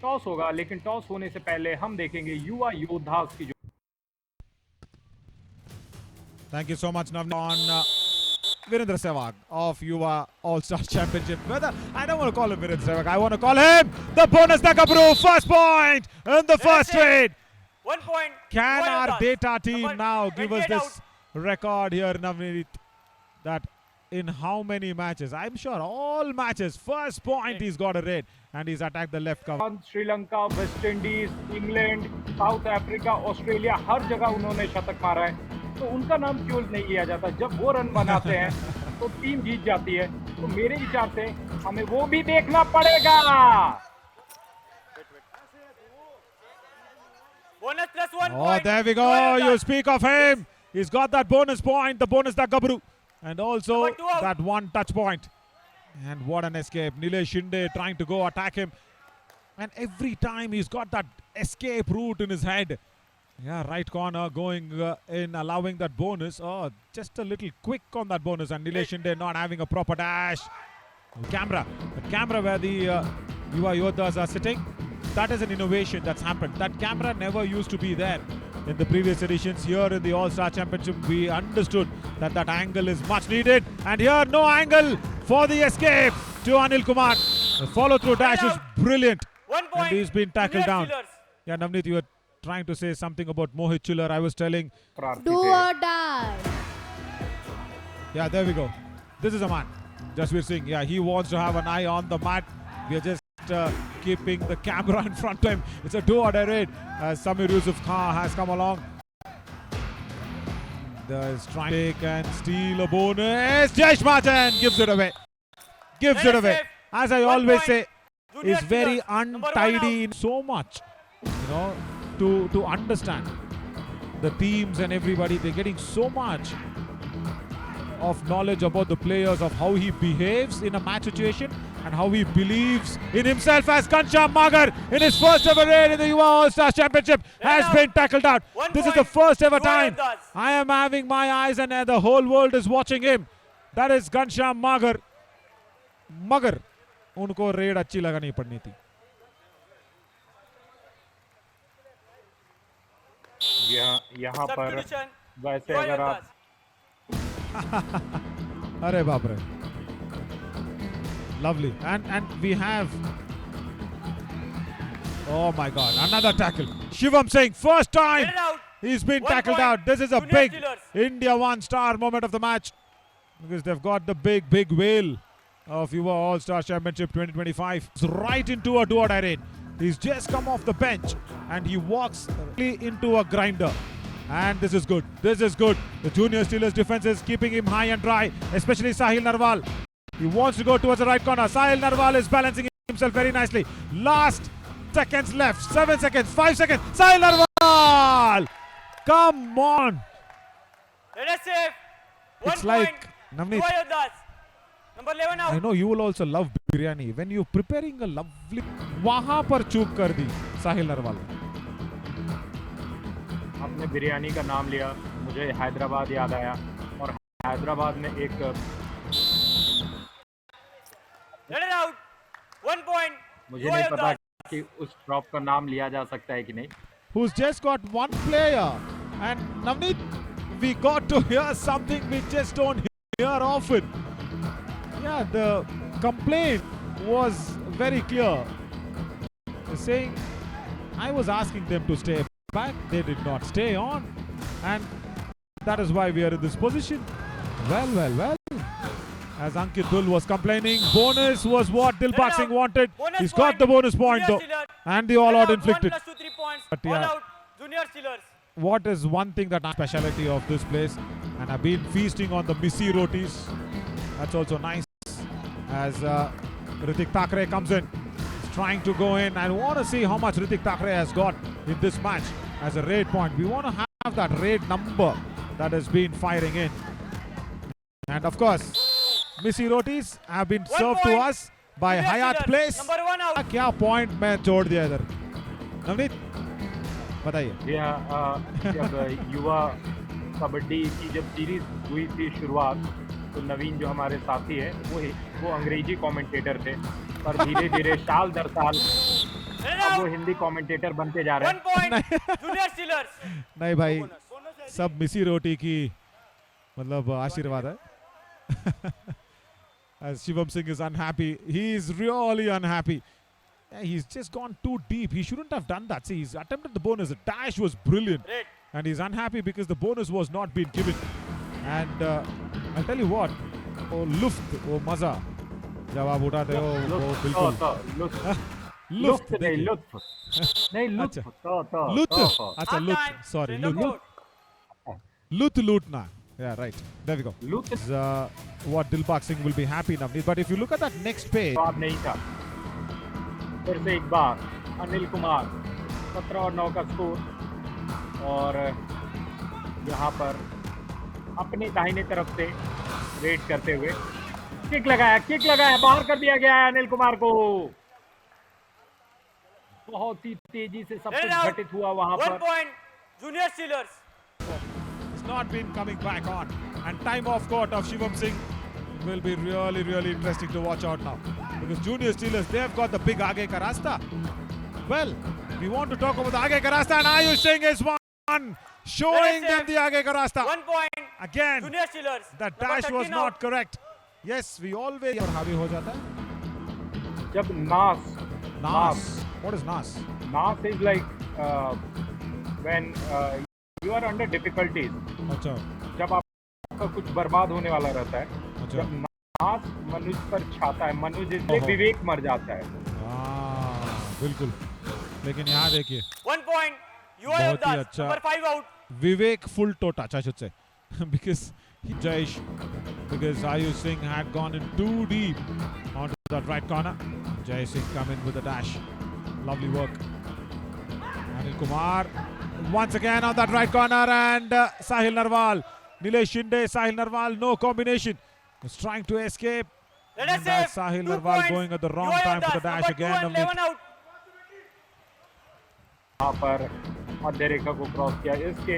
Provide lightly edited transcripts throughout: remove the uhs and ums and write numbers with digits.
Toss होगा, लेकिन toss होने से पहले हम देखेंगे युवा योद्धा की जो Thank you so much, Navneet, on Virendra Sehwag of Yuva All-Star Championship. Whether I don't want to call him Virendra Sehwag, I want to call him the bonus Nakabru. First point in the first trade. 1 point. Can Yuva our Yodhas. data team Number now give us 28 this record here, Navneet? That in how many matches? I'm sure all matches. First point he's got a raid and he's attacked the left cover. Sri Lanka, West Indies, England, South Africa, Australia, हर जगह उन्होंने शतक मारा है। तो उनका नाम क्यों नहीं लिया जाता? जब वो रन बनाते हैं तो टीम जीत जाती है। तो मेरे विचार से हमें वो भी देखना पड़ेगा। Bonus plus 1 Oh, point. there we go. Yuva You Yodhas. speak of him. He's got that bonus point, the bonus da Gabru. And also Number 2 out. that one touch point. And what an escape. Nilesh Shinde trying to go attack him. And every time he's got that escape route in his head. Yeah, right corner going in, allowing that bonus. Oh, just a little quick on that bonus. And Nilesh Shinde not having a proper dash. The camera where the Yuva Yodhas are sitting. That is an innovation that's happened. That camera never used to be there in the previous editions. Here in the All-Star Championship, we understood that that angle is much needed. And here, no angle for the escape to Anil Kumar. The follow-through dash is brilliant. 1 point. And he's been tackled Junior down. Steelers. Yeah, Navneet, you were trying to say something about Mohit Chullar. I was telling. Do or die. Yeah, there we go. This is a man. Jasveer Singh. Yeah, he wants to have an eye on the mat. We are just keeping the camera in front of him. It's a do or die raid as Samir Yusuf Khan has come along. The strike and steal a bonus. Jayesh Martin gives it away. Gives it away. As I 1 always point. say, Junior is very Steelers. Number 1 untidy out. in so much. You know, to understand the teams and everybody, they're getting so much of knowledge about the players, of how he behaves in a match situation and how he believes in himself. As Ghanshyam Magar in his first ever raid in the Yuva All-Star Championship has been tackled out. 1 This is the point. first ever Yuva time Yodhas. I am having my eyes and the whole world is watching him. That is Ghanshyam Magar. मगर उनको red अच्छी लगानी पड़नी थी. यहाँ पर Substitution. वैसे Yuva अगर आप Yodhas. अरे बाप रे. Lovely. And we have, oh my God, another tackle. Shivam Singh, first time Get it out. he's been 1 tackled point. out. This is a Junior big Steelers. India one-star moment of the match because they've got the big whale of Yuva All-Star Championship 2025. It's right into a do-or-die raid. He's just come off the bench and he walks into a grinder. And this is good. This is good. The Junior Steelers defense is keeping him high and dry, especially Sahil Narwal. He wants to go towards the right corner. Sahil Narwal is balancing himself very nicely. Last seconds left. 7 seconds. 5 seconds. Sahil Narwal! Come on! Let us save. 1 It's like, point. Navneet, Yuva Yodhas. Number 11 out. I know you will also love biryani. When you're preparing a lovely... वहाँ पर चूक कर दी साहिल नरवाल. आपने बिरयानी का नाम लिया, मुझे हैदराबाद याद आया और हैदराबाद में एक Let it out. 1 point. मुझे Yuva नहीं पता Yodhas. कि उस ड्रॉप का नाम लिया जा सकता है कि नहीं. Who's just got one player. And Navneet, we got to hear something we just don't hear often. Yeah, the complaint was very clear. Saying, I was asking them to stay back. They did not stay on. And that is why we are in this position. Well. As Ankit Dul was complaining, bonus was what Dilbagh Singh wanted. Bonus He's point. got the bonus point Junior though. Steelers. And the all-out 1 inflicted. plus 2, 3 points. But All yeah. out. Junior Steelers. What is one thing that speciality of this place, and I've been feasting on the Missy rotis. That's also nice. As Ritik Thakre comes in, he's trying to go in. I want to see how much Ritik Thakre has got in this match as a raid point. We want to have that raid number that has been firing in. And of course, Missy rotis have been 1 served to point. us by Junior Hayat Steelers. Place. Number 1 out. क्या point मैं छोड़ दिया इधर. नवनीत, बताइए. जब युवा कबड्डी की जब सीरीज हुई थी शुरुआत, तो नवीन जो हमारे साथी है वो अंग्रेजी कमेंटेटर थे, पर धीरे धीरे साल दर साल Let it अब वो out. हिंदी कमेंटेटर बनते जा रहे 1 point. Junior Steelers. नहीं भाई, सब मिसी रोटी की मतलब आशीर्वाद है. As Shivam Singh is unhappy, he is really unhappy. Yeah, he's just gone too deep. He shouldn't have done that. See, he's attempted the bonus. The dash was brilliant. Red. And he's unhappy because the bonus was not being given. And I'll tell you what, वो लुफ्त, वो मजा जब आप उठाते हो वो बिल्कुल लुफ्त नहीं देखिए. लुत्फ नहीं लुत्फ अच्छा. लुत्फ, अच्छा Half लुत्फ, time. sorry, Change the लुत्फ, court. लूटना. Yeah, right. There we go. लुत्फ Is, what Dilbag Singh will be happy now. But if you look at that next page, जवाब नहीं था. फिर से एक बार अनिल कुमार 17 और 9 का स्कोर और यहाँ पर अपनी दाहिने तरफ से रेड करते हुए किक लगाया बाहर कर दिया गया है अनिल कुमार को. बहुत ही तेजी से सब Let it कुछ out. घटित हुआ वहां 1 पर. point. Junior Steelers. it's not been coming back on. And time off court of Shivam Singh will be really, really interesting to watch out now. Because Junior Steelers, they've got the big Aage Ka Rasta. Well, we want to talk about the Aage Ka Rasta, and Ayush Singh is one, showing them the Aage Ka Rasta. 1 point. Again, Junior Steelers. that Number dash was 13 not out. correct. Yes, we always और हावी हो जाता है. जब नास Nas. What is Nas? Nas is like when you are under difficulties. अच्छा, जब आपका कुछ बर्बाद होने वाला रहता है, अच्छा. जब नास मनुष्य पर छाता है, मनुष्य जिससे ओहो. विवेक मर जाता है. बिल्कुल. लेकिन यहाँ देखिए, 1 point. UI बहुत ही Yoddas. अच्छा. Number 5 out. Vivek full toe touch, I should say. because Jayesh, because Ayush Singh had gone in too deep onto that right corner. Jay Singh come in with a dash. Lovely work. Anil Kumar once again on that right corner, and Sahil Narwal. Nilesh Shinde, Sahil Narwal, no combination. Was trying to escape. Let us And that's save. Sahil 2 Narwal points. going at the wrong UI time for the Yoddas. dash Number 2 again. and 11 out. यहाँ पर मध्य रेखा को cross किया. इसके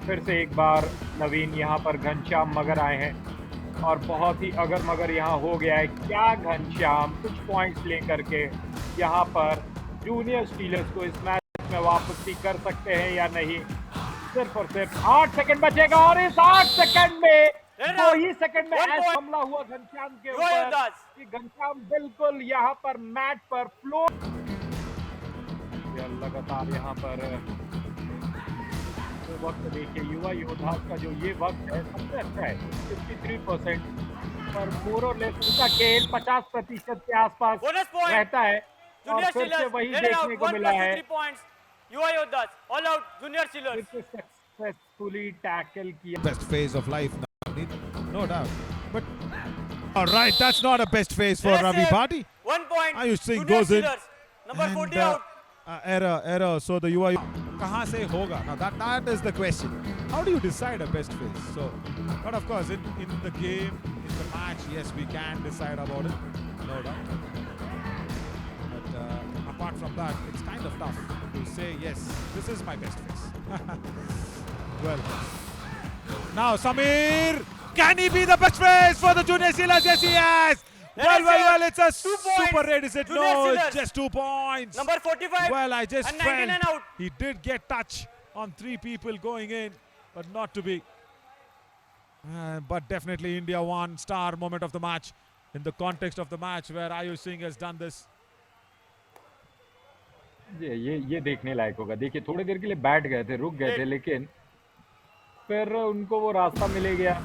फिर से एक बार नवीन यहाँ पर घनश्याम मगर आए हैं और बहुत ही अगर मगर यहाँ हो गया है. क्या घनश्याम कुछ पॉइंट्स लेकर के यहाँ पर जूनियर स्टीलर्स को इस मैच में वापसी कर सकते हैं या नहीं. सिर्फ और सिर्फ 8 सेकंड बचेगा और इस 8 सेकंड में 2 ही सेकंड में 1 ऐसा point. हमला हुआ घनश्याम के UI ऊपर Yoddas. कि घनश्याम बिल्कुल यहाँ पर मैट पर फ्लोर. लगातार यहाँ पर जो वक्त देखिए युवा योद्धास का जो ये वक्त है सबसे अच्छा है. 53% पर मोर और लेस उनका खेल 50% के आसपास Bonus point. रहता है और Junior फिर से Steelers. वही Let it out. देखने को 1 मिला plus है. 3 points. UI Yoddas. All out. Junior फिर Steelers. से सक्सेसफुली टैकल किया. Best phase of life now, no doubt. But all right, that's not a best phase for Let us Ravi save. Bhati. 1 point. Ayush Singh Junior goes in. Steelers. Number And, 40 out. error. So the UI कहाँ से होगा? Now that is the question. How do you decide a best phase? So, but of course, in the game, in the match, yes, we can decide about it, no doubt. But apart from that, it's kind of tough to say yes, this is my best phase. Well, now Samir, can he be the best phase for the Junior Steelers? Yes, he has. Well, it's a 2 points. super raid, is it? Junior No, it's Steelers. just 2 points. Number 45. Well, I just and 19 and felt out. he did get touch on 3 people going in, but not to be. But definitely India won. Star moment of the match in the context of the match where Ayush Singh has done this. ये देखने लायक होगा. देखिए थोड़ी देर के लिए बैठ गए थे, रुक गए थे, लेकिन फिर उनको वो रास्ता मिल गया.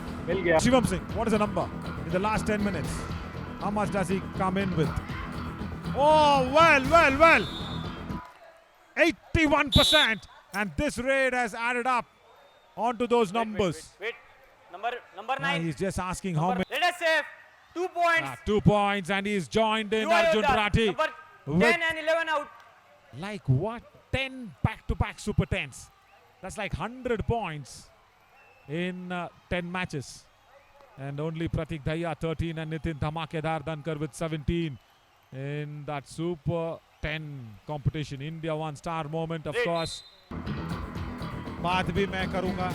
Shivam Singh, what is the number in the last 10 minutes? How much does he come in with? Oh, well. 81%. And this raid has added up onto those numbers. Wait. Number Now 9. he's just asking how many. Let us save. 2 points. 2 points, and he's joined in UI Arjun Yoddas. Rathi. Number with 10 and 11 out. like what? 10 back-to-back Super 10s. That's like 100 points in 10 matches. And only Pratik Daya 13 and Nitin Dhamakedar Dhankar with 17 in that Super 10 competition. India won. Star moment, of course. बात भी मैं करूंगा,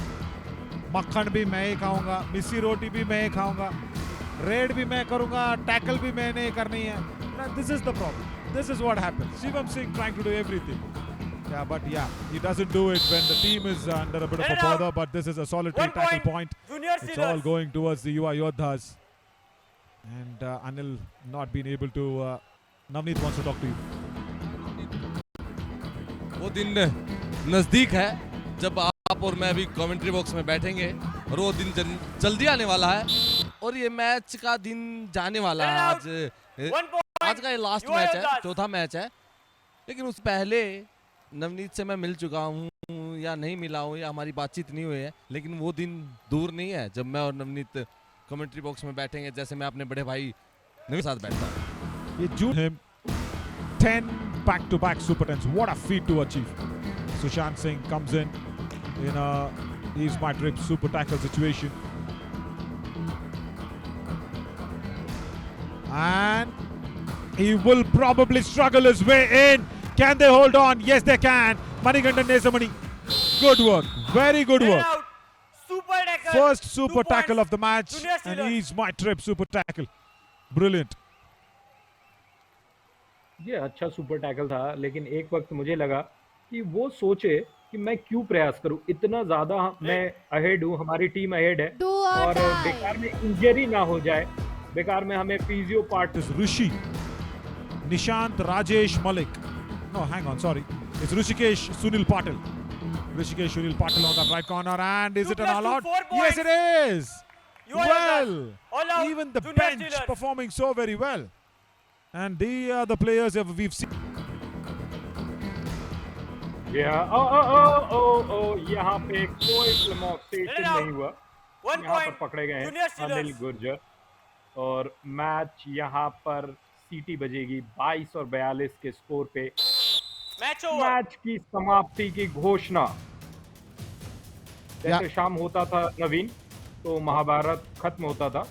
मक्खन भी मैं ही खाऊंगा, मिस्सी रोटी भी मैं ही खाऊंगा. रेड भी मैं करूंगा, टैकल भी मैंने करनी है. This is the problem. This is what happens. Shivam Singh trying to do everything. Yeah, but yeah, he doesn't do it when the team is under a bit of a bother. But this is a solitary 1 tackle point. point. Junior It's all Steelers. going towards the Yuva Yodhas. And Anil not being able to. Navneet wants to talk to you. वो दिन नज़दीक है जब आप और मैं भी commentary box में बैठेंगे और वो दिन जल्दी आने वाला है और ये मैच का दिन जाने वाला है. आज 1 point. आज का ये लास्ट युवा मैच है, योद्धा. चौथा मैच है. लेकिन उस पहले नवनीत से मैं मिल चुका हूँ या नहीं मिला हूँ या हमारी बातचीत नहीं हुई है, लेकिन वो दिन दूर नहीं है जब मैं और नवनीत कमेंट्री बॉक्स में बैठेंगे जैसे मैं अपने बड़े भाई नवनीत के साथ बैठता हूँ. He drew him 10 back-to-back super tens. What a feat to achieve. Sushant Singh comes in a he's my trip super tackle situation. And he will probably struggle his way in. Can they hold on? Yes, they can. Manikandan Nesamani. Good work. Very good In and work. out. Super tackle. First 2 super points. tackle of the match. Junior And Steelers. he's my trip super tackle. Brilliant. ये अच्छा super tackle था, लेकिन एक वक्त मुझे लगा कि वो सोचे कि मैं क्यों प्रयास करूं, इतना ज्यादा मैं अहेड हूं, हमारी टीम अहेड है Do or और die. बेकार में इंजरी ना हो जाए, बेकार में हमें physio part. Is Rishi, Nishant, Rajesh, Malik. No, hang on, sorry. It's Rishikesh, Sunil Patil. Rishikesh, Sunil Patil on the right corner, and is 2 it an plus 2, all out? 4 Yes, it is. Yuva Well, Yodhas. All out. even the Junior bench Steelers. performing so very well. And they are the players that we've seen. यहाँ पे कोई demonstration नहीं हुआ. 1 यहाँ पर point. पकड़े गए Junior हैं Steelers. अनिल गुर्जर और मैच यहाँ पर सीटी बजेगी 22 और 42 के स्कोर पे. Match over. मैच की समाप्ति की घोषणा. जैसे शाम होता था नवीन, तो महाभारत खत्म होता था.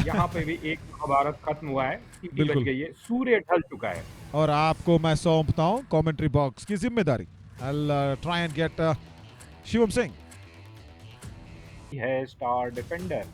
यहाँ पे भी एक महाभारत खत्म हुआ है, सीटी बज बिल्कुल. गई है, सूर्य ढल चुका है. और आपको मैं सौंपता हूँ कमेंट्री बॉक्स की जिम्मेदारी. I'll try and get Shivam Singh. है स्टार डिफेंडर.